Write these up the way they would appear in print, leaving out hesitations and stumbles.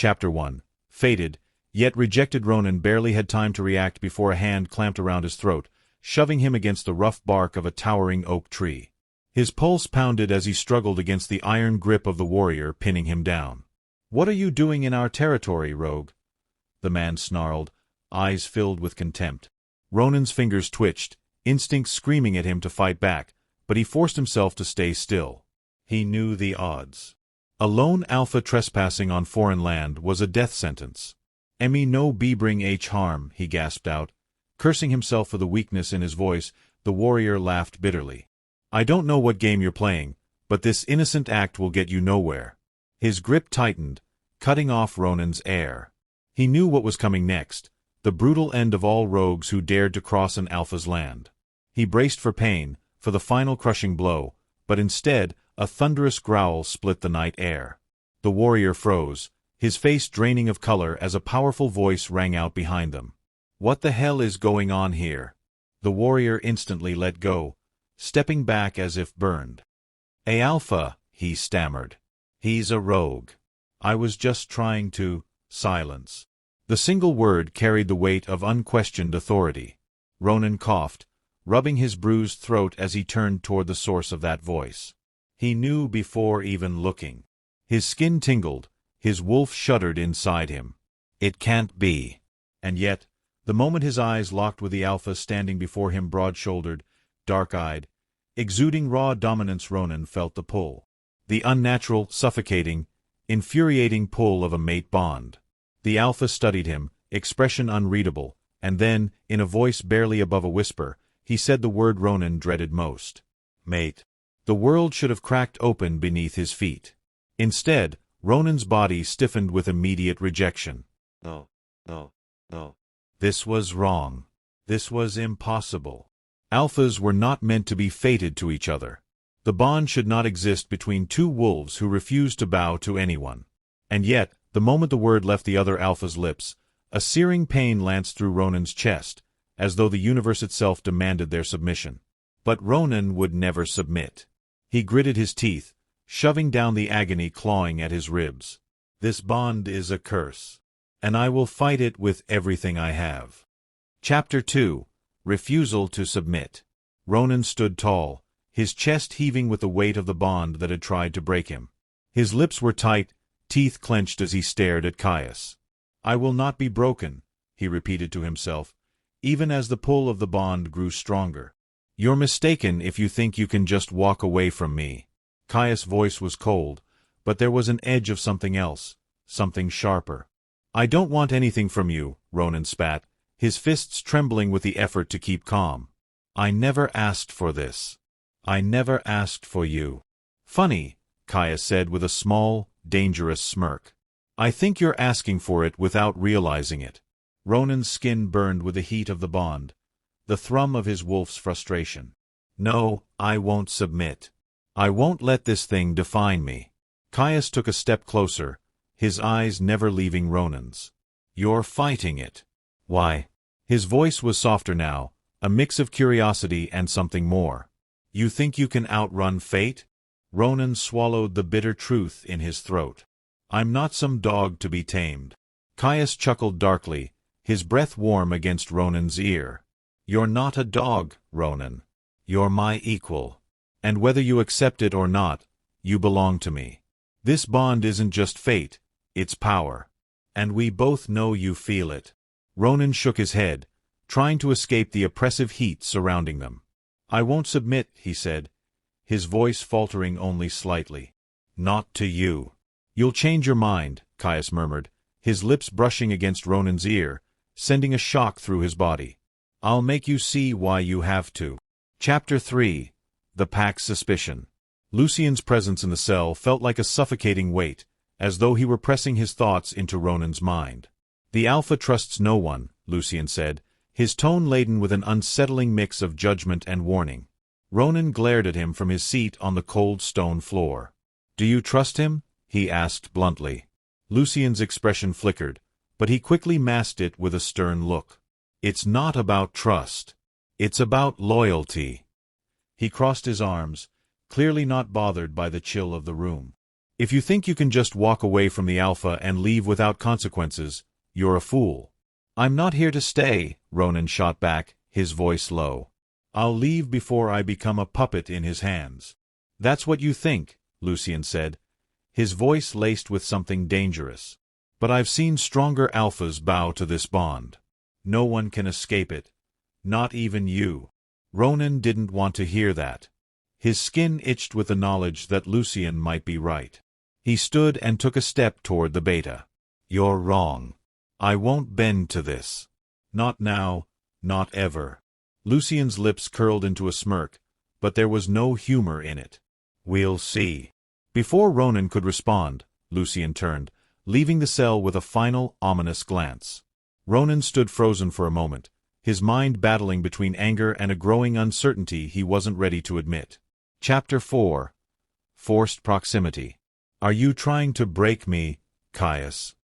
Chapter 1. Fated, yet rejected. Ronan barely had time to react before a hand clamped around his throat, shoving him against the rough bark of a towering oak tree. His pulse pounded as he struggled against the iron grip of the warrior, pinning him down. "What are you doing in our territory, rogue?" the man snarled, eyes filled with contempt. Ronan's fingers twitched, instincts screaming at him to fight back, but he forced himself to stay still. He knew the odds. A lone alpha trespassing on foreign land was a death sentence. "Me no be bring h harm," he gasped out. Cursing himself for the weakness in his voice, the warrior laughed bitterly. "I don't know what game you're playing, but this innocent act will get you nowhere." His grip tightened, cutting off Ronan's air. He knew what was coming next, the brutal end of all rogues who dared to cross an alpha's land. He braced for pain, for the final crushing blow, but instead, a thunderous growl split the night air. The warrior froze, his face draining of color as a powerful voice rang out behind them. "What the hell is going on here?" The warrior instantly let go, stepping back as if burned. "A alpha," he stammered. "He's a rogue. I was just trying to—" Silence. The single word carried the weight of unquestioned authority. Ronan coughed, rubbing his bruised throat as he turned toward the source of that voice. He knew before even looking. His skin tingled, his wolf shuddered inside him. It can't be. And yet, the moment his eyes locked with the alpha standing before him, broad-shouldered, dark-eyed, exuding raw dominance, Ronan felt the pull. The unnatural, suffocating, infuriating pull of a mate bond. The alpha studied him, expression unreadable, and then, in a voice barely above a whisper, he said the word Ronan dreaded most. "Mate." The world should have cracked open beneath his feet. Instead, Ronan's body stiffened with immediate rejection. No. This was wrong. This was impossible. Alphas were not meant to be fated to each other. The bond should not exist between two wolves who refused to bow to anyone. And yet, the moment the word left the other alpha's lips, a searing pain lanced through Ronan's chest, as though the universe itself demanded their submission. But Ronan would never submit. He gritted his teeth, shoving down the agony clawing at his ribs. "This bond is a curse, and I will fight it with everything I have." Chapter 2. Refusal to Submit. Ronan stood tall, his chest heaving with the weight of the bond that had tried to break him. His lips were tight, teeth clenched as he stared at Caius. "I will not be broken," he repeated to himself, even as the pull of the bond grew stronger. "You're mistaken if you think you can just walk away from me." Caius' voice was cold, but there was an edge of something else, something sharper. "I don't want anything from you," Ronan spat, his fists trembling with the effort to keep calm. "I never asked for this. I never asked for you." "Funny," Caius said with a small, dangerous smirk. "I think you're asking for it without realizing it." Ronan's skin burned with the heat of the bond, the thrum of his wolf's frustration. "No, I won't submit. I won't let this thing define me." Caius took a step closer, his eyes never leaving Ronan's. "You're fighting it. Why?" His voice was softer now, a mix of curiosity and something more. "You think you can outrun fate?" Ronan swallowed the bitter truth in his throat. "I'm not some dog to be tamed." Caius chuckled darkly, his breath warm against Ronan's ear. "You're not a dog, Ronan. You're my equal. And whether you accept it or not, you belong to me. This bond isn't just fate, it's power. And we both know you feel it." Ronan shook his head, trying to escape the oppressive heat surrounding them. "I won't submit," he said, his voice faltering only slightly. "Not to you." "You'll change your mind," Caius murmured, his lips brushing against Ronan's ear, sending a shock through his body. "I'll make you see why you have to." Chapter 3. The Pack's Suspicion. Lucien's presence in the cell felt like a suffocating weight, as though he were pressing his thoughts into Ronan's mind. "The Alpha trusts no one," Lucien said, his tone laden with an unsettling mix of judgment and warning. Ronan glared at him from his seat on the cold stone floor. "Do you trust him?" he asked bluntly. Lucien's expression flickered, but he quickly masked it with a stern look. "It's not about trust. It's about loyalty." He crossed his arms, clearly not bothered by the chill of the room. If you think you can just walk away from the Alpha and leave without consequences, you're a fool. I'm not here to stay, Ronan shot back, his voice low. I'll leave before I become a puppet in his hands. That's what you think, Lucian said, his voice laced with something dangerous. But I've seen stronger Alphas bow to this bond. No one can escape it. Not even you. Ronan didn't want to hear that. His skin itched with the knowledge that Lucian might be right. He stood and took a step toward the Beta. You're wrong. I won't bend to this. Not now, not ever. Lucian's lips curled into a smirk, but there was no humor in it. We'll see. Before Ronan could respond, Lucian turned, leaving the cell with a final, ominous glance. Ronan stood frozen for a moment, his mind battling between anger and a growing uncertainty he wasn't ready to admit. Chapter 4. Forced Proximity. Are you trying to break me, Caius?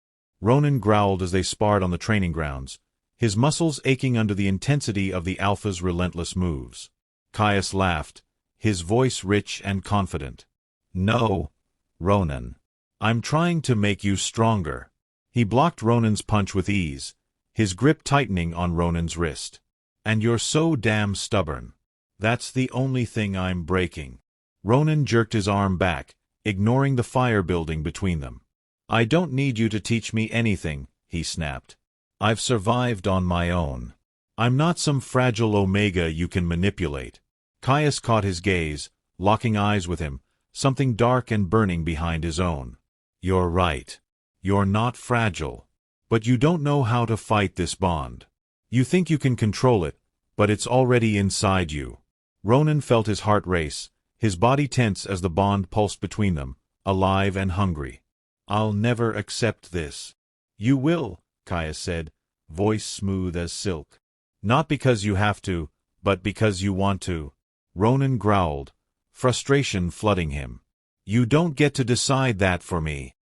Ronan growled as they sparred on the training grounds, his muscles aching under the intensity of the Alpha's relentless moves. Caius laughed, his voice rich and confident. No, Ronan. I'm trying to make you stronger. He blocked Ronan's punch with ease, his grip tightening on Ronan's wrist. And you're so damn stubborn. That's the only thing I'm breaking. Ronan jerked his arm back, ignoring the fire building between them. I don't need you to teach me anything, he snapped. I've survived on my own. I'm not some fragile Omega you can manipulate. Caius caught his gaze, locking eyes with him, something dark and burning behind his own. You're right. You're not fragile. But you don't know how to fight this bond. You think you can control it, but it's already inside you. Ronan felt his heart race, his body tense as the bond pulsed between them, alive and hungry. I'll never accept this. You will, Caius said, voice smooth as silk. Not because you have to, but because you want to. Ronan growled, frustration flooding him. You don't get to decide that for me.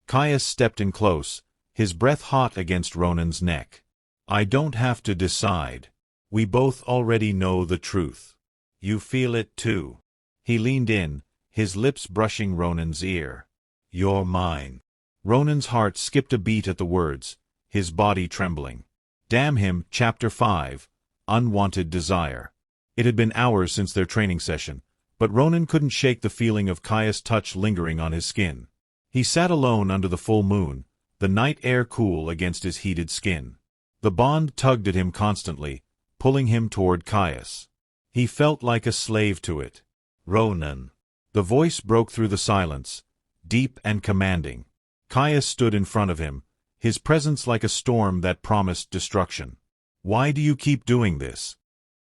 Caius stepped in close, his breath hot against Ronan's neck. I don't have to decide. We both already know the truth. You feel it too. He leaned in, his lips brushing Ronan's ear. You're mine. Ronan's heart skipped a beat at the words, his body trembling. Damn him, Chapter 5. Unwanted Desire. It had been hours since their training session, but Ronan couldn't shake the feeling of Caius' touch lingering on his skin. He sat alone under the full moon, the night air cool against his heated skin. The bond tugged at him constantly, pulling him toward Caius. He felt like a slave to it. Ronan. The voice broke through the silence, deep and commanding. Caius stood in front of him, his presence like a storm that promised destruction. Why do you keep doing this?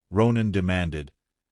Ronan demanded,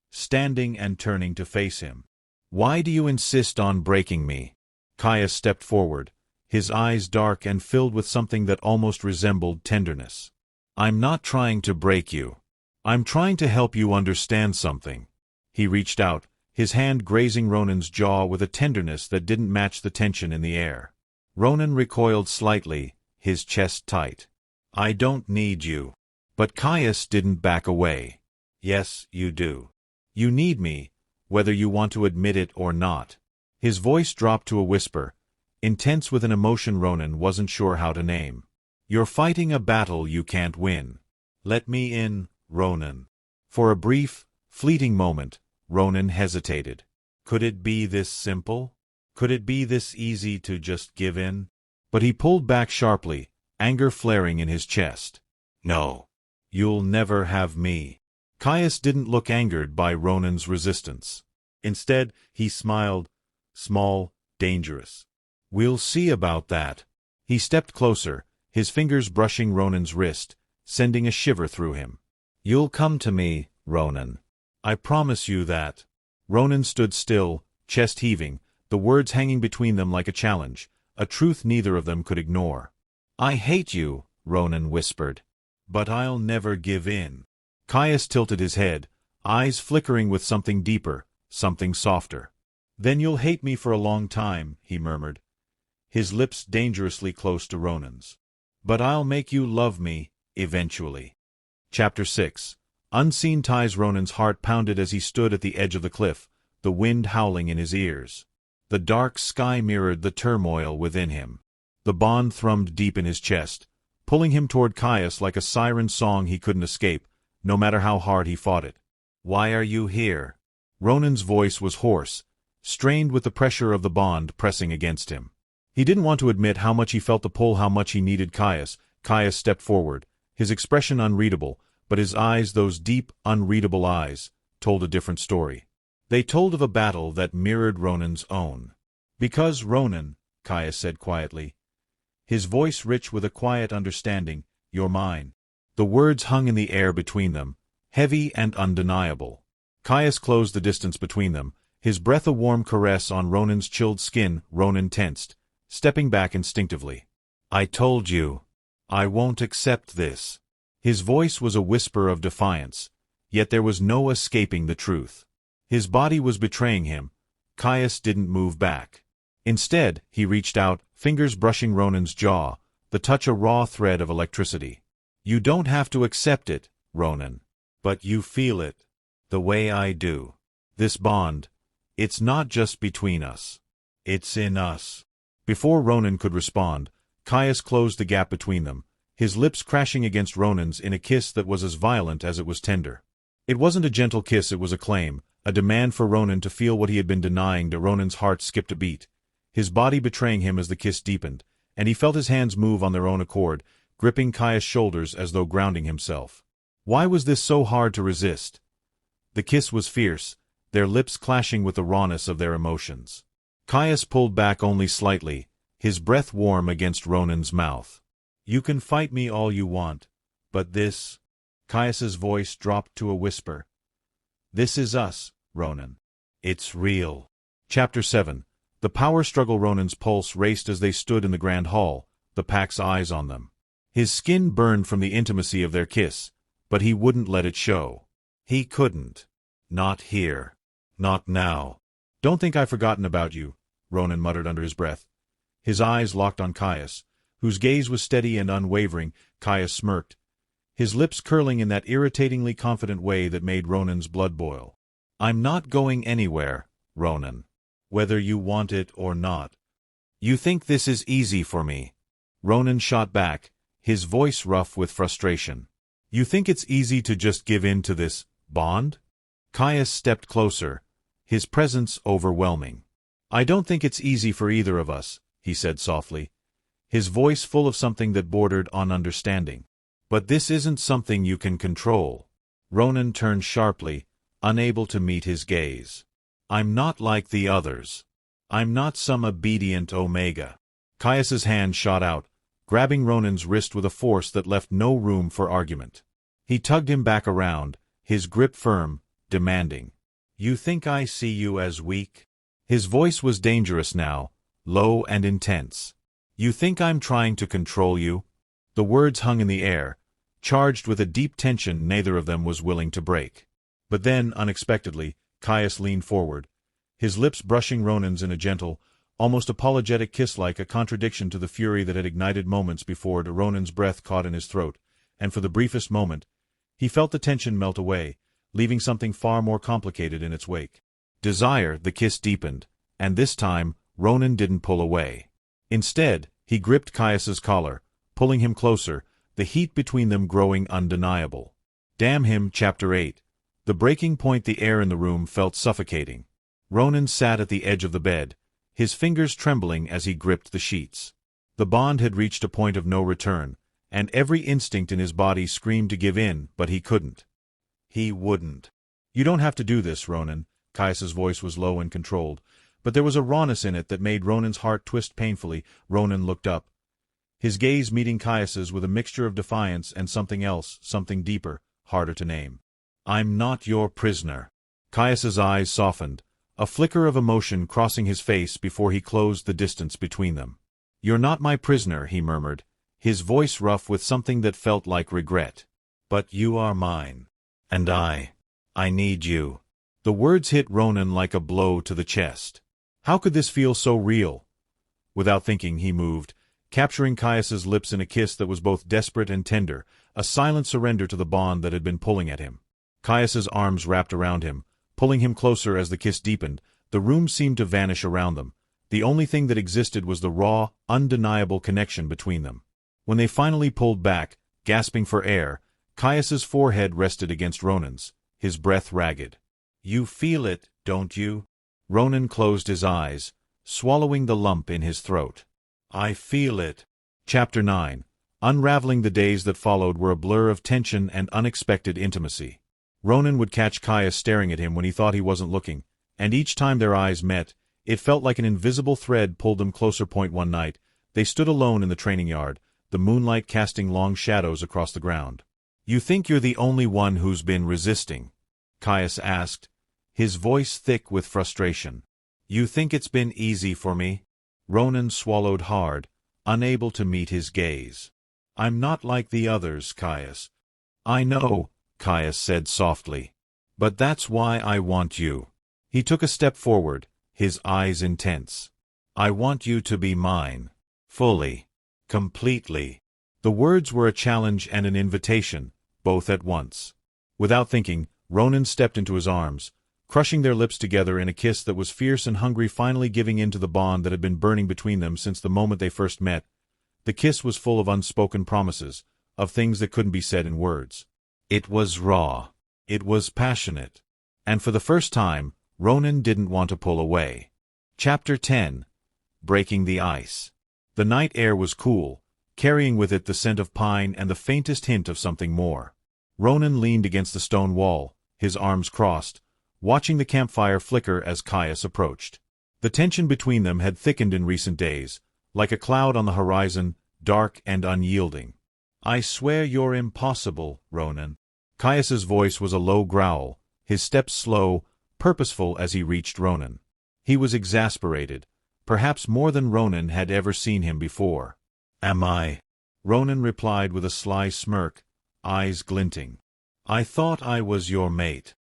standing and turning to face him. Why do you insist on breaking me? Caius stepped forward, his eyes dark and filled with something that almost resembled tenderness. I'm not trying to break you. I'm trying to help you understand something. He reached out, his hand grazing Ronan's jaw with a tenderness that didn't match the tension in the air. Ronan recoiled slightly, his chest tight. I don't need you. But Caius didn't back away. Yes, you do. You need me, whether you want to admit it or not. His voice dropped to a whisper, intense with an emotion Ronan wasn't sure how to name. You're fighting a battle you can't win. Let me in, Ronan. For a brief, fleeting moment, Ronan hesitated. Could it be this simple? Could it be this easy to just give in? But he pulled back sharply, anger flaring in his chest. No. You'll never have me. Caius didn't look angered by Ronan's resistance. Instead, he smiled, small, dangerous. We'll see about that. He stepped closer, his fingers brushing Ronan's wrist, sending a shiver through him. You'll come to me, Ronan. I promise you that. Ronan stood still, chest heaving, the words hanging between them like a challenge, a truth neither of them could ignore. I hate you, Ronan whispered. But I'll never give in. Caius tilted his head, eyes flickering with something deeper, something softer. Then you'll hate me for a long time, he murmured, his lips dangerously close to Ronan's. But I'll make you love me, eventually. Chapter 6. Unseen ties. Ronan's heart pounded as he stood at the edge of the cliff, the wind howling in his ears. The dark sky mirrored the turmoil within him. The bond thrummed deep in his chest, pulling him toward Caius like a siren song he couldn't escape, no matter how hard he fought it. "Why are you here?" Ronan's voice was hoarse, strained with the pressure of the bond pressing against him. He didn't want to admit how much he felt the pull, how much he needed Caius. Caius stepped forward, his expression unreadable, but his eyes, those deep, unreadable eyes, told a different story. They told of a battle that mirrored Ronan's own. "Because, Ronan," Caius said quietly, his voice rich with a quiet understanding, "you're mine." The words hung in the air between them, heavy and undeniable. Caius closed the distance between them, his breath a warm caress on Ronan's chilled skin. Ronan tensed, stepping back instinctively. "I told you. I won't accept this." His voice was a whisper of defiance, yet there was no escaping the truth. His body was betraying him. Caius didn't move back. Instead, he reached out, fingers brushing Ronan's jaw, the touch a raw thread of electricity. "You don't have to accept it, Ronan. But you feel it. The way I do. This bond, it's not just between us. It's in us." Before Ronan could respond, Caius closed the gap between them, his lips crashing against Ronan's in a kiss that was as violent as it was tender. It wasn't a gentle kiss, it was a claim, a demand for Ronan to feel what he had been denying. Ronan's heart skipped a beat, his body betraying him as the kiss deepened, and he felt his hands move on their own accord, gripping Caius' shoulders as though grounding himself. Why was this so hard to resist? The kiss was fierce, their lips clashing with the rawness of their emotions. Caius pulled back only slightly, his breath warm against Ronan's mouth. "You can fight me all you want, but this—" Caius's voice dropped to a whisper. "This is us, Ronan. It's real." Chapter 7. The power struggle. Ronan's pulse raced as they stood in the grand hall, the pack's eyes on them. His skin burned from the intimacy of their kiss, but he wouldn't let it show. He couldn't. Not here. Not now. "Don't think I've forgotten about you," Ronan muttered under his breath. His eyes locked on Caius, whose gaze was steady and unwavering. Caius smirked, his lips curling in that irritatingly confident way that made Ronan's blood boil. "I'm not going anywhere, Ronan. Whether you want it or not." "You think this is easy for me?" Ronan shot back, his voice rough with frustration. "You think it's easy to just give in to this bond?" Caius stepped closer, his presence overwhelming. "I don't think it's easy for either of us," he said softly, his voice full of something that bordered on understanding. "But this isn't something you can control." Ronan turned sharply, unable to meet his gaze. "I'm not like the others. I'm not some obedient Omega." Caius's hand shot out, grabbing Ronan's wrist with a force that left no room for argument. He tugged him back around, his grip firm, demanding. "You think I see you as weak?" His voice was dangerous now, low and intense. "You think I'm trying to control you?" The words hung in the air, charged with a deep tension neither of them was willing to break. But then, unexpectedly, Caius leaned forward, his lips brushing Ronan's in a gentle, almost apologetic kiss, like a contradiction to the fury that had ignited moments before. Ronan's breath caught in his throat, and for the briefest moment, he felt the tension melt away, leaving something far more complicated in its wake. Desire. The kiss deepened, and this time, Ronan didn't pull away. Instead, he gripped Caius's collar, pulling him closer, the heat between them growing undeniable. Damn him. Chapter 8. The breaking point. The air in the room felt suffocating. Ronan sat at the edge of the bed, his fingers trembling as he gripped the sheets. The bond had reached a point of no return, and every instinct in his body screamed to give in, but he couldn't. He wouldn't. "You don't have to do this, Ronan." Caius's voice was low and controlled, but there was a rawness in it that made Ronan's heart twist painfully. Ronan looked up, his gaze meeting Caius's with a mixture of defiance and something else, something deeper, harder to name. "I'm not your prisoner." Caius's eyes softened, a flicker of emotion crossing his face before he closed the distance between them. "You're not my prisoner," he murmured, his voice rough with something that felt like regret. "But you are mine. And I need you." The words hit Ronan like a blow to the chest. How could this feel so real? Without thinking, he moved, capturing Caius's lips in a kiss that was both desperate and tender, a silent surrender to the bond that had been pulling at him. Caius's arms wrapped around him, pulling him closer as the kiss deepened, The room seemed to vanish around them. The only thing that existed was the raw, undeniable connection between them. When they finally pulled back, gasping for air, Caius's forehead rested against Ronan's, his breath ragged. "You feel it, don't you?" Ronan closed his eyes, swallowing the lump in his throat. "I feel it." Chapter 9. Unraveling the days that followed were a blur of tension and unexpected intimacy. Ronan would catch Caius staring at him when he thought he wasn't looking, and each time their eyes met, it felt like an invisible thread pulled them closer. One night, they stood alone in the training yard, the moonlight casting long shadows across the ground. "You think you're the only one who's been resisting?" Caius asked, his voice thick with frustration. "You think it's been easy for me?" Ronan swallowed hard, unable to meet his gaze. "I'm not like the others, Caius." "I know," Caius said softly. "But that's why I want you." He took a step forward, his eyes intense. "I want you to be mine. Fully. Completely." The words were a challenge and an invitation, both at once. Without thinking, Ronan stepped into his arms, crushing their lips together in a kiss that was fierce and hungry, finally giving in to the bond that had been burning between them since the moment they first met. The kiss was full of unspoken promises, of things that couldn't be said in words. It was raw. It was passionate. And for the first time, Ronan didn't want to pull away. Chapter 10. Breaking the Ice. The night air was cool, carrying with it the scent of pine and the faintest hint of something more. Ronan leaned against the stone wall, his arms crossed, watching the campfire flicker as Caius approached. The tension between them had thickened in recent days, like a cloud on the horizon, dark and unyielding. "I swear you're impossible, Ronan." Caius's voice was a low growl, his steps slow, purposeful as he reached Ronan. He was exasperated, perhaps more than Ronan had ever seen him before. "Am I?" Ronan replied with a sly smirk, eyes glinting. "I thought I was your mate."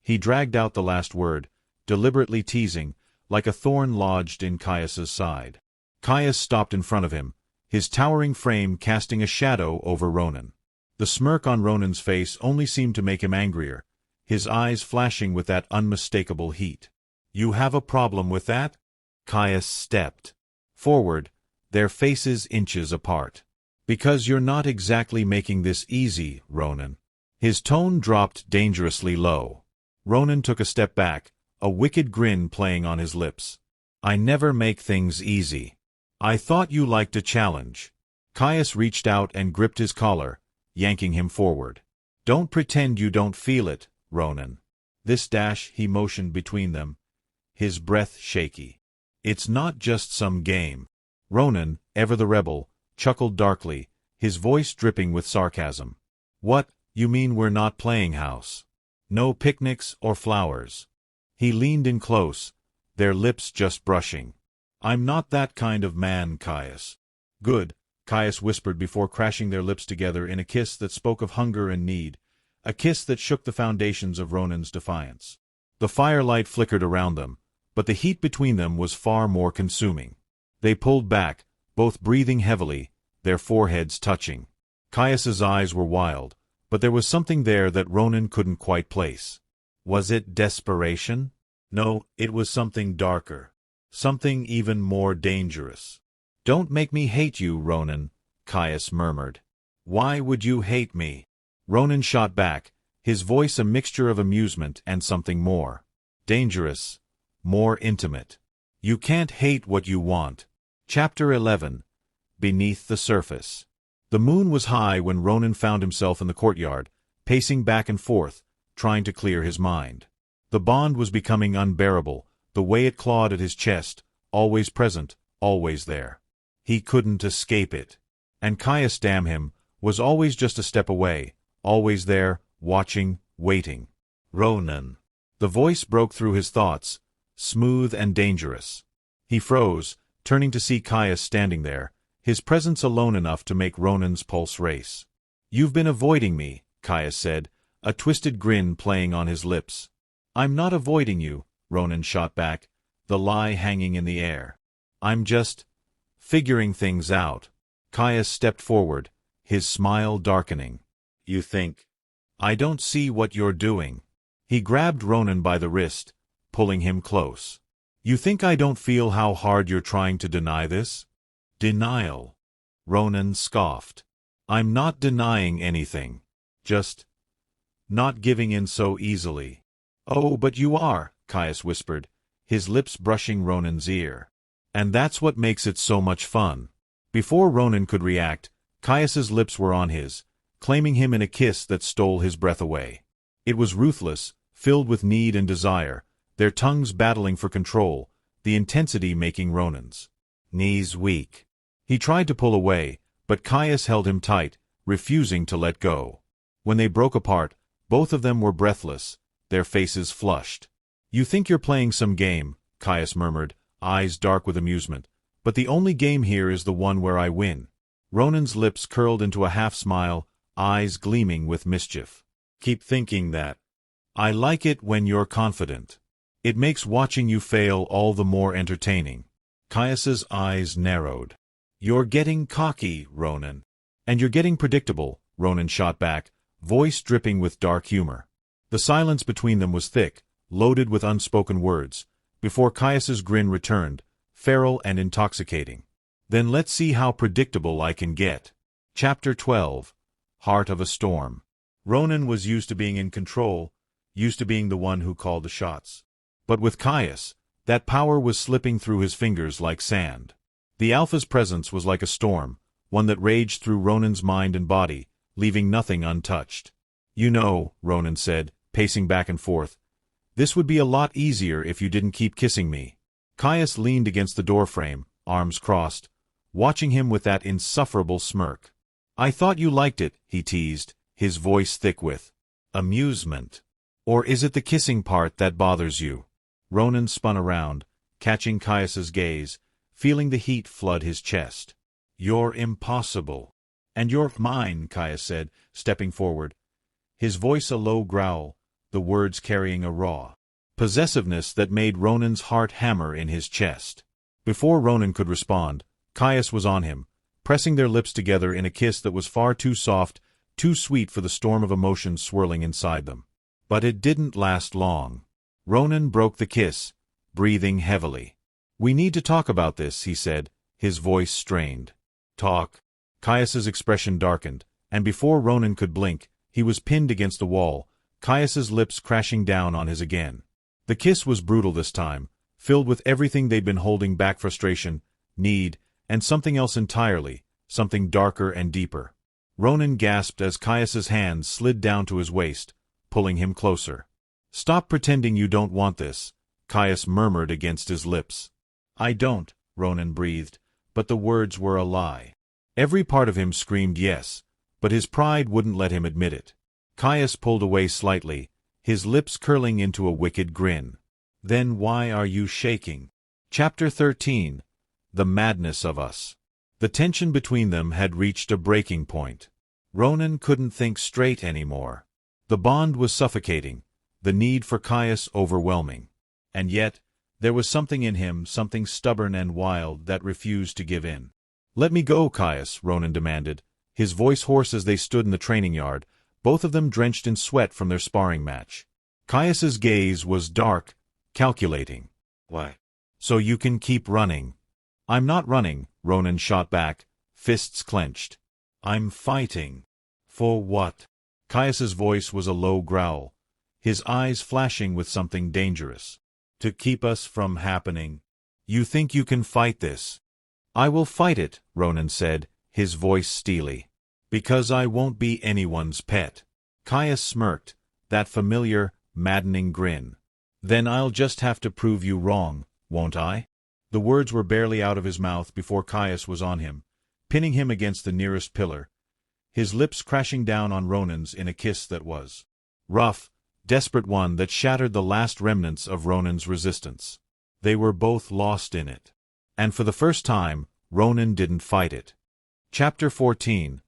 He dragged out the last word, deliberately teasing, like a thorn lodged in Caius's side. Caius stopped in front of him, his towering frame casting a shadow over Ronan. The smirk on Ronan's face only seemed to make him angrier, his eyes flashing with that unmistakable heat. "You have a problem with that?" Caius stepped forward, their faces inches apart. "Because you're not exactly making this easy, Ronan." His tone dropped dangerously low. Ronan took a step back, a wicked grin playing on his lips. "I never make things easy. I thought you liked a challenge." Caius reached out and gripped his collar, yanking him forward. "Don't pretend you don't feel it, Ronan." This dash he motioned between them, his breath shaky. "It's not just some game." Ronan, ever the rebel, chuckled darkly, his voice dripping with sarcasm. "What, you mean we're not playing house? No picnics or flowers?" He leaned in close, their lips just brushing. "I'm not that kind of man, Caius." "Good," Caius whispered before crashing their lips together in a kiss that spoke of hunger and need, a kiss that shook the foundations of Ronan's defiance. The firelight flickered around them, but the heat between them was far more consuming. They pulled back, both breathing heavily, their foreheads touching. Caius's eyes were wild, but there was something there that Ronan couldn't quite place. Was it desperation? No, it was something darker. Something even more dangerous. "Don't make me hate you, Ronan," Caius murmured. "Why would you hate me?" Ronan shot back, his voice a mixture of amusement and something more. Dangerous. More intimate. "You can't hate what you want." Chapter 11. Beneath the Surface. The moon was high when Ronan found himself in the courtyard, pacing back and forth, trying to clear his mind. The bond was becoming unbearable, the way it clawed at his chest, always present, always there. He couldn't escape it. And Caius, damn him, was always just a step away, always there, watching, waiting. "Ronan." The voice broke through his thoughts, smooth and dangerous. He froze, turning to see Caius standing there, his presence alone enough to make Ronan's pulse race. "You've been avoiding me," Caius said, a twisted grin playing on his lips. "I'm not avoiding you," Ronan shot back, the lie hanging in the air. "I'm just figuring things out." Caius stepped forward, his smile darkening. "You think? I don't see what you're doing." He grabbed Ronan by the wrist, pulling him close. You think I don't feel how hard you're trying to deny this? Denial. Ronan scoffed. I'm not denying anything. Just not giving in so easily. Oh, but you are, Caius whispered, his lips brushing Ronan's ear. And that's what makes it so much fun. Before Ronan could react, Caius's lips were on his, claiming him in a kiss that stole his breath away. It was ruthless, filled with need and desire, their tongues battling for control, the intensity making Ronan's knees weak. He tried to pull away, but Caius held him tight, refusing to let go. When they broke apart, both of them were breathless, their faces flushed. You think you're playing some game, Caius murmured, eyes dark with amusement, but the only game here is the one where I win. Ronan's lips curled into a half-smile, eyes gleaming with mischief. Keep thinking that. I like it when you're confident. It makes watching you fail all the more entertaining. Caius's eyes narrowed. You're getting cocky, Ronan. And you're getting predictable, Ronan shot back, voice dripping with dark humor. The silence between them was thick, loaded with unspoken words, before Caius's grin returned, feral and intoxicating. Then let's see how predictable I can get. Chapter 12. Heart of a Storm. Ronan was used to being in control, used to being the one who called the shots. But with Caius, that power was slipping through his fingers like sand. The Alpha's presence was like a storm, one that raged through Ronan's mind and body, leaving nothing untouched. You know, Ronan said, pacing back and forth, this would be a lot easier if you didn't keep kissing me. Caius leaned against the doorframe, arms crossed, watching him with that insufferable smirk. I thought you liked it, he teased, his voice thick with amusement. Or is it the kissing part that bothers you? Ronan spun around, catching Caius's gaze, feeling the heat flood his chest. You're impossible. And you're mine, Caius said, stepping forward, his voice a low growl, the words carrying a raw possessiveness that made Ronan's heart hammer in his chest. Before Ronan could respond, Caius was on him, pressing their lips together in a kiss that was far too soft, too sweet for the storm of emotions swirling inside them. But it didn't last long. Ronan broke the kiss, breathing heavily. We need to talk about this, he said, his voice strained. Talk. Caius's expression darkened, and before Ronan could blink, he was pinned against the wall, Caius's lips crashing down on his again. The kiss was brutal this time, filled with everything they'd been holding back: frustration, need, and something else entirely, something darker and deeper. Ronan gasped as Caius's hands slid down to his waist, pulling him closer. Stop pretending you don't want this, Caius murmured against his lips. I don't, Ronan breathed, but the words were a lie. Every part of him screamed yes, but his pride wouldn't let him admit it. Caius pulled away slightly, his lips curling into a wicked grin. Then why are you shaking? Chapter 13. The Madness of Us. The tension between them had reached a breaking point. Ronan couldn't think straight anymore. The bond was suffocating, the need for Caius overwhelming. And yet, there was something in him, something stubborn and wild, that refused to give in. Let me go, Caius, Ronan demanded, his voice hoarse as they stood in the training yard, both of them drenched in sweat from their sparring match. Caius's gaze was dark, calculating. Why? So you can keep running. I'm not running, Ronan shot back, fists clenched. I'm fighting. For what? Caius's voice was a low growl, his eyes flashing with something dangerous. To keep us from happening. You think you can fight this? I will fight it, Ronan said, his voice steely. Because I won't be anyone's pet. Caius smirked, that familiar, maddening grin. Then I'll just have to prove you wrong, won't I? The words were barely out of his mouth before Caius was on him, pinning him against the nearest pillar, his lips crashing down on Ronan's in a kiss that was rough, desperate, one that shattered the last remnants of Ronan's resistance. They were both lost in it. And for the first time, Ronan didn't fight it. Chapter 14.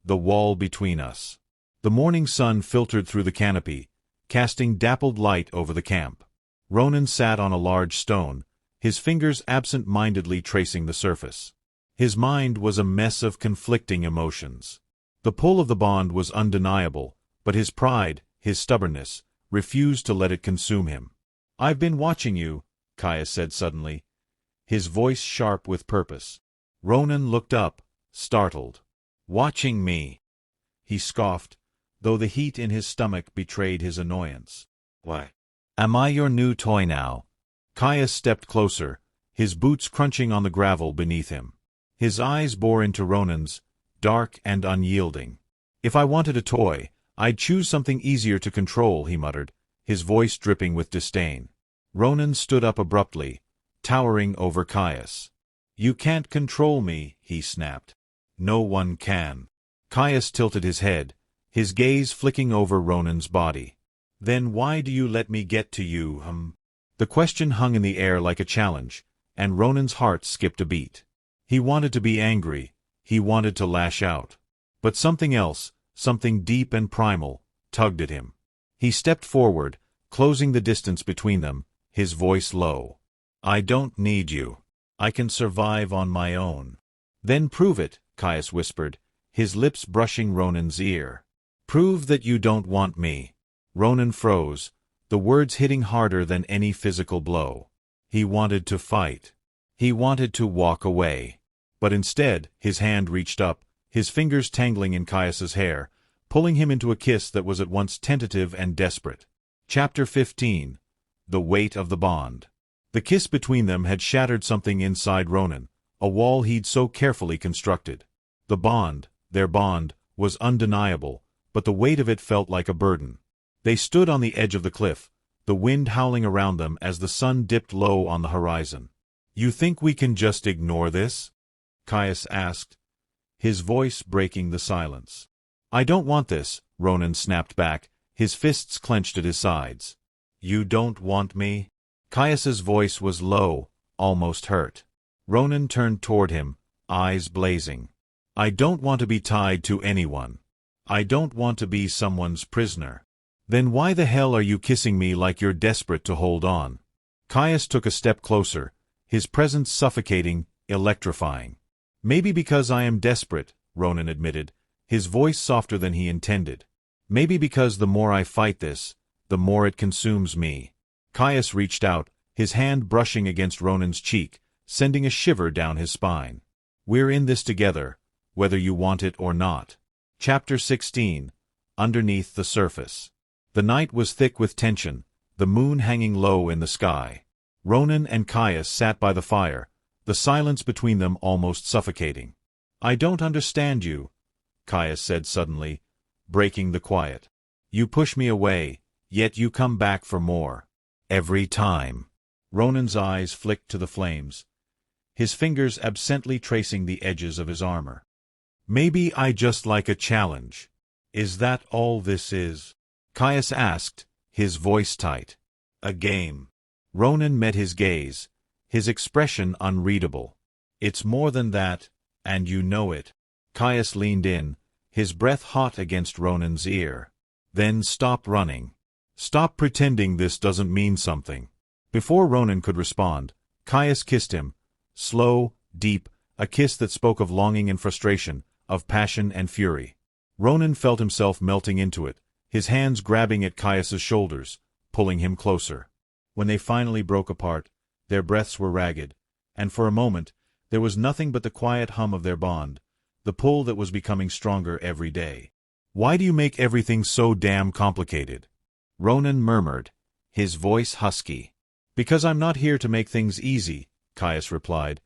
The Wall Between Us. The morning sun filtered through the canopy, casting dappled light over the camp. Ronan sat on a large stone, his fingers absent-mindedly tracing the surface. His mind was a mess of conflicting emotions. The pull of the bond was undeniable, but his pride, his stubbornness, refused to let it consume him. I've been watching you, Caius said suddenly, his voice sharp with purpose. Ronan looked up, startled. "Watching me?" he scoffed, though the heat in his stomach betrayed his annoyance. "Why? Am I your new toy now?" Caius stepped closer, his boots crunching on the gravel beneath him. His eyes bore into Ronan's, dark and unyielding. "If I wanted a toy, I'd choose something easier to control," he muttered, his voice dripping with disdain. Ronan stood up abruptly, towering over Caius. "You can't control me," he snapped. "No one can." Caius tilted his head, his gaze flicking over Ronan's body. "Then why do you let me get to you, The question hung in the air like a challenge, and Ronan's heart skipped a beat. He wanted to be angry, he wanted to lash out. But something else, something deep and primal, tugged at him. He stepped forward, closing the distance between them, his voice low. "I don't need you. I can survive on my own." "Then prove it," Caius whispered, his lips brushing Ronan's ear. "Prove that you don't want me." Ronan froze, the words hitting harder than any physical blow. He wanted to fight. He wanted to walk away. But instead, his hand reached up, his fingers tangling in Caius's hair, pulling him into a kiss that was at once tentative and desperate. Chapter 15. The Weight of the Bond. The kiss between them had shattered something inside Ronan, a wall he'd so carefully constructed. The bond, their bond, was undeniable, but the weight of it felt like a burden. They stood on the edge of the cliff, the wind howling around them as the sun dipped low on the horizon. "You think we can just ignore this?" Caius asked, his voice breaking the silence. "I don't want this," Ronan snapped back, his fists clenched at his sides. "You don't want me?" Caius's voice was low, almost hurt. Ronan turned toward him, eyes blazing. "I don't want to be tied to anyone. I don't want to be someone's prisoner." "Then why the hell are you kissing me like you're desperate to hold on?" Caius took a step closer, his presence suffocating, electrifying. "Maybe because I am desperate," Ronan admitted, his voice softer than he intended. "Maybe because the more I fight this, the more it consumes me." Caius reached out, his hand brushing against Ronan's cheek, sending a shiver down his spine. "We're in this together, whether you want it or not." Chapter 16. Underneath the Surface. The night was thick with tension, the moon hanging low in the sky. Ronan and Caius sat by the fire, the silence between them almost suffocating. "I don't understand you," Caius said suddenly, breaking the quiet. "You push me away, yet you come back for more. Every time." Ronan's eyes flicked to the flames, his fingers absently tracing the edges of his armor. "Maybe I just like a challenge. Is that all this is?" Caius asked, his voice tight. "A game." Ronan met his gaze, his expression unreadable. "It's more than that, and you know it." Caius leaned in, his breath hot against Ronan's ear. "Then stop running. Stop pretending this doesn't mean something." Before Ronan could respond, Caius kissed him, slow, deep, a kiss that spoke of longing and frustration, of passion and fury. Ronan felt himself melting into it, his hands grabbing at Caius's shoulders, pulling him closer. When they finally broke apart, their breaths were ragged, and for a moment, there was nothing but the quiet hum of their bond, the pull that was becoming stronger every day. "Why do you make everything so damn complicated?" Ronan murmured, his voice husky. "Because I'm not here to make things easy," Caius replied,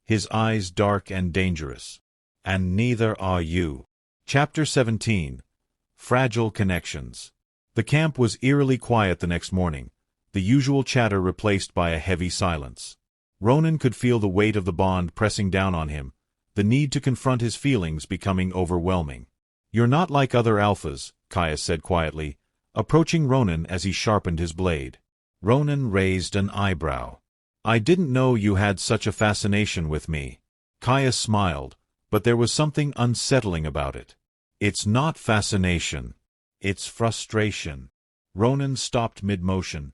his eyes dark and dangerous. "And neither are you." Chapter 17. Fragile Connections. The camp was eerily quiet the next morning, the usual chatter replaced by a heavy silence. Ronan could feel the weight of the bond pressing down on him, the need to confront his feelings becoming overwhelming. "You're not like other alphas," Caius said quietly, approaching Ronan as he sharpened his blade. Ronan raised an eyebrow. "I didn't know you had such a fascination with me." Caius smiled, but there was something unsettling about it. "It's not fascination. It's frustration." Ronan stopped mid-motion,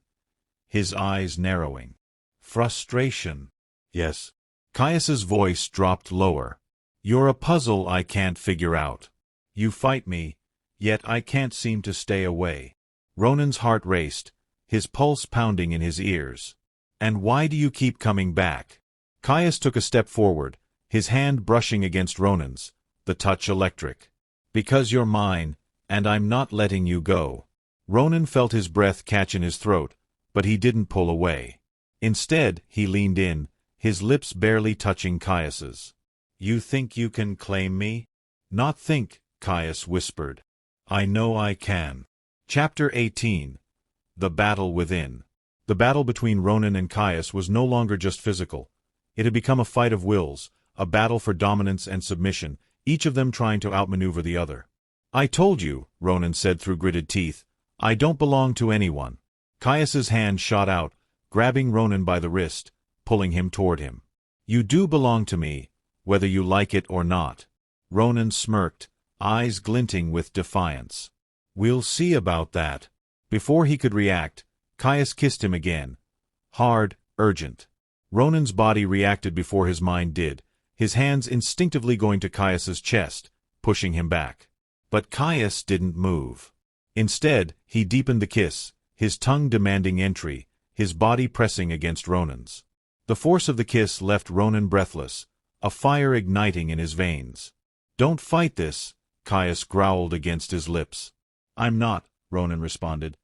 his eyes narrowing. "Frustration?" "Yes." Caius's voice dropped lower. "You're a puzzle I can't figure out. You fight me, yet I can't seem to stay away." Ronan's heart raced, his pulse pounding in his ears. And why do you keep coming back? Caius took a step forward, his hand brushing against Ronan's, the touch electric. Because you're mine, and I'm not letting you go. Ronan felt his breath catch in his throat, but he didn't pull away. Instead, he leaned in, his lips barely touching Caius's. You think you can claim me? Not think, Caius whispered. I know I can. Chapter 18. The Battle Within. The battle between Ronan and Caius was no longer just physical. It had become a fight of wills, a battle for dominance and submission, each of them trying to outmaneuver the other. I told you, Ronan said through gritted teeth, I don't belong to anyone. Caius's hand shot out, grabbing Ronan by the wrist, pulling him toward him. You do belong to me, whether you like it or not. Ronan smirked, eyes glinting with defiance. We'll see about that. Before he could react, Caius kissed him again. Hard, urgent. Ronan's body reacted before his mind did, his hands instinctively going to Caius's chest, pushing him back. But Caius didn't move. Instead, he deepened the kiss, his tongue demanding entry, his body pressing against Ronan's. The force of the kiss left Ronan breathless, a fire igniting in his veins. Don't fight this, Caius growled against his lips. I'm not, Ronan responded,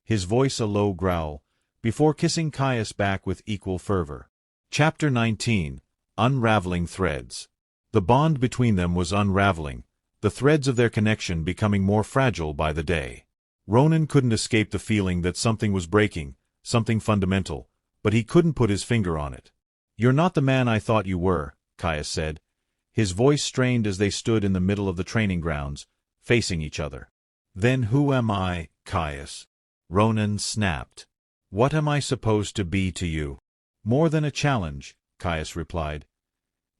his voice a low growl, before kissing Caius back with equal fervor. Chapter 19. Unraveling Threads. The bond between them was unraveling, the threads of their connection becoming more fragile by the day. Ronan couldn't escape the feeling that something was breaking, something fundamental, but he couldn't put his finger on it. You're not the man I thought you were, Caius said, his voice strained as they stood in the middle of the training grounds, facing each other. Then who am I, Caius? Ronan snapped. What am I supposed to be to you? More than a challenge, Caius replied,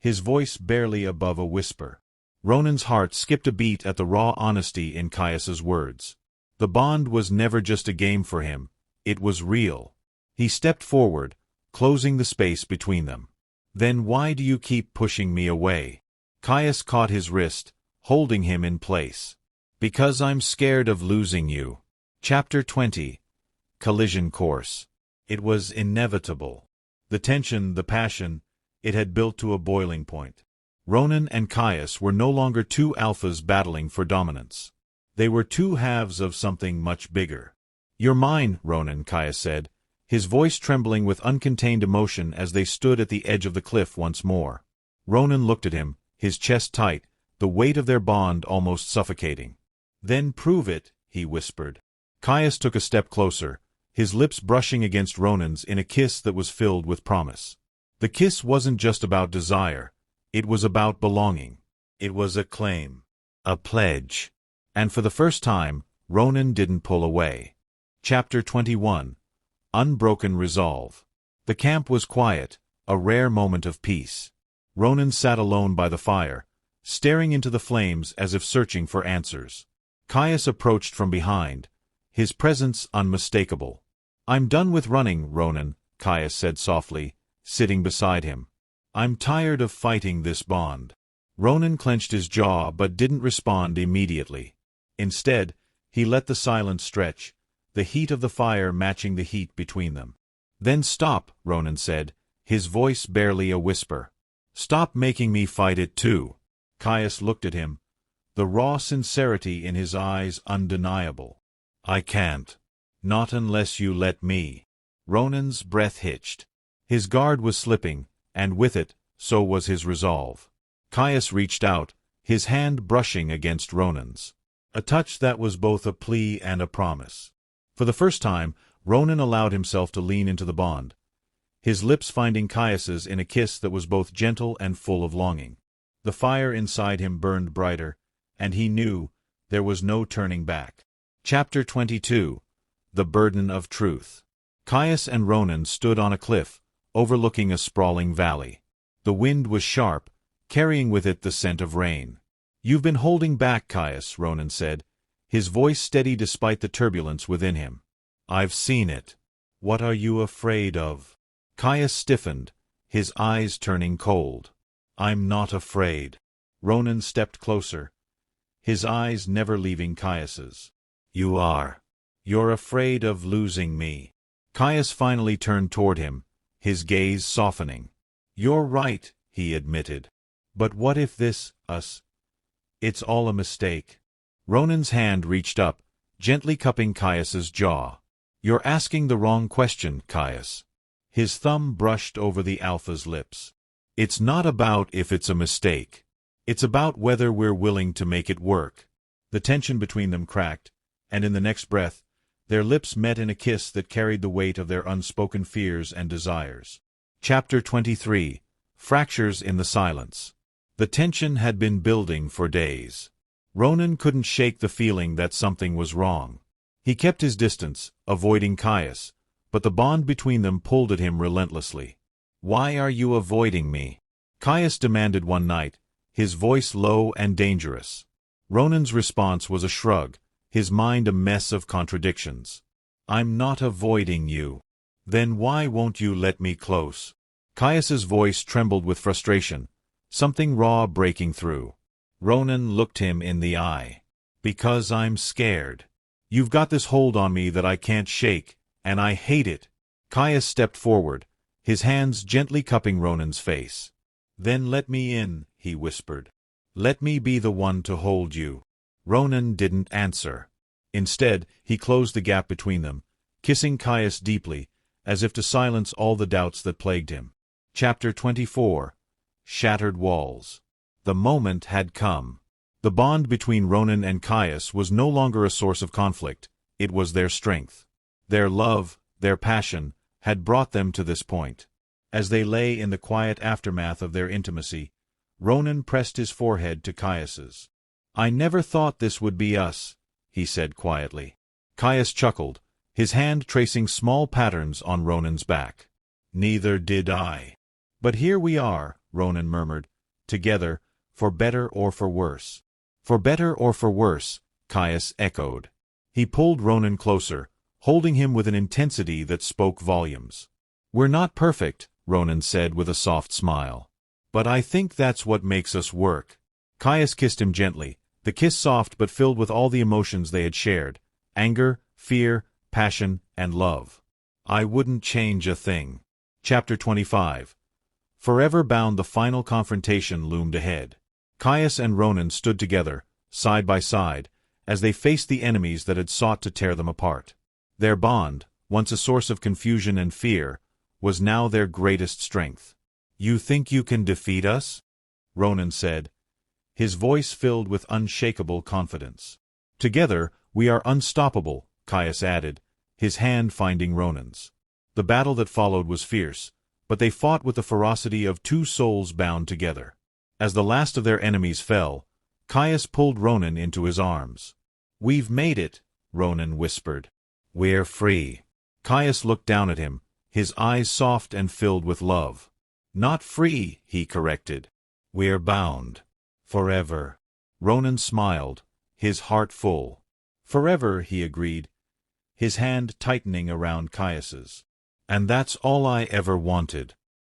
his voice barely above a whisper. Ronan's heart skipped a beat at the raw honesty in Caius's words. The bond was never just a game for him, it was real. He stepped forward, closing the space between them. Then why do you keep pushing me away? Caius caught his wrist, holding him in place. Because I'm scared of losing you. Chapter 20. Collision Course. It was inevitable. The tension, the passion, it had built to a boiling point. Ronan and Caius were no longer two alphas battling for dominance. They were two halves of something much bigger. You're mine, Ronan, Caius said, his voice trembling with uncontained emotion as they stood at the edge of the cliff once more. Ronan looked at him, his chest tight, the weight of their bond almost suffocating. Then prove it, he whispered. Caius took a step closer, his lips brushing against Ronan's in a kiss that was filled with promise. The kiss wasn't just about desire, it was about belonging. It was a claim, a pledge. And for the first time, Ronan didn't pull away. Chapter 21. Unbroken Resolve. The camp was quiet, a rare moment of peace. Ronan sat alone by the fire, staring into the flames as if searching for answers. Caius approached from behind, his presence unmistakable. I'm done with running, Ronan, Caius said softly, sitting beside him. I'm tired of fighting this bond. Ronan clenched his jaw but didn't respond immediately. Instead, he let the silence stretch, the heat of the fire matching the heat between them. Then stop, Ronan said, his voice barely a whisper. Stop making me fight it too. Caius looked at him, the raw sincerity in his eyes undeniable. I can't. Not unless you let me. Ronan's breath hitched. His guard was slipping, and with it, so was his resolve. Caius reached out, his hand brushing against Ronan's. A touch that was both a plea and a promise. For the first time, Ronan allowed himself to lean into the bond, his lips finding Caius's in a kiss that was both gentle and full of longing. The fire inside him burned brighter, and he knew there was no turning back. Chapter 22. The Burden of Truth. Caius and Ronan stood on a cliff, overlooking a sprawling valley. The wind was sharp, carrying with it the scent of rain. You've been holding back, Caius, Ronan said, his voice steady despite the turbulence within him. I've seen it. What are you afraid of? Caius stiffened, his eyes turning cold. I'm not afraid. Ronan stepped closer, his eyes never leaving Caius's. You are. You're afraid of losing me. Caius finally turned toward him, his gaze softening. "You're right," he admitted. "But what if this, us? It's all a mistake." Ronan's hand reached up, gently cupping Caius's jaw. "You're asking the wrong question, Caius." His thumb brushed over the Alpha's lips. "It's not about if it's a mistake. It's about whether we're willing to make it work." The tension between them cracked, and in the next breath, their lips met in a kiss that carried the weight of their unspoken fears and desires. Chapter 23. Fractures in the Silence. The tension had been building for days. Ronan couldn't shake the feeling that something was wrong. He kept his distance, avoiding Caius, but the bond between them pulled at him relentlessly. "Why are you avoiding me?" Caius demanded one night, his voice low and dangerous. Ronan's response was a shrug, his mind a mess of contradictions. "I'm not avoiding you." "Then why won't you let me close?" Caius's voice trembled with frustration, something raw breaking through. Ronan looked him in the eye. "Because I'm scared. You've got this hold on me that I can't shake, and I hate it." Caius stepped forward, his hands gently cupping Ronan's face. "Then let me in," he whispered. "Let me be the one to hold you." Ronan didn't answer. Instead, he closed the gap between them, kissing Caius deeply, as if to silence all the doubts that plagued him. Chapter 24. Shattered Walls. The moment had come. The bond between Ronan and Caius was no longer a source of conflict, it was their strength. Their love, their passion, had brought them to this point. As they lay in the quiet aftermath of their intimacy, Ronan pressed his forehead to Caius's. "I never thought this would be us," he said quietly. Caius chuckled, his hand tracing small patterns on Ronan's back. "Neither did I." "But here we are," Ronan murmured, "together, for better or for worse." "For better or for worse," Caius echoed. He pulled Ronan closer, holding him with an intensity that spoke volumes. "We're not perfect," Ronan said with a soft smile. "But I think that's what makes us work." Caius kissed him gently, the kiss soft but filled with all the emotions they had shared: anger, fear, passion, and love. "I wouldn't change a thing." Chapter 25. Forever Bound. The final confrontation loomed ahead. Caius and Ronan stood together, side by side, as they faced the enemies that had sought to tear them apart. Their bond, once a source of confusion and fear, was now their greatest strength. "You think you can defeat us?" Ronan said, his voice filled with unshakable confidence. "Together, we are unstoppable," Caius added, his hand finding Ronan's. The battle that followed was fierce, but they fought with the ferocity of two souls bound together. As the last of their enemies fell, Caius pulled Ronan into his arms. "We've made it," Ronan whispered. "We're free." Caius looked down at him, his eyes soft and filled with love. "Not free," he corrected. "We're bound. Forever." Ronan smiled, his heart full. "Forever," he agreed, his hand tightening around Caius's. "And that's all I ever wanted."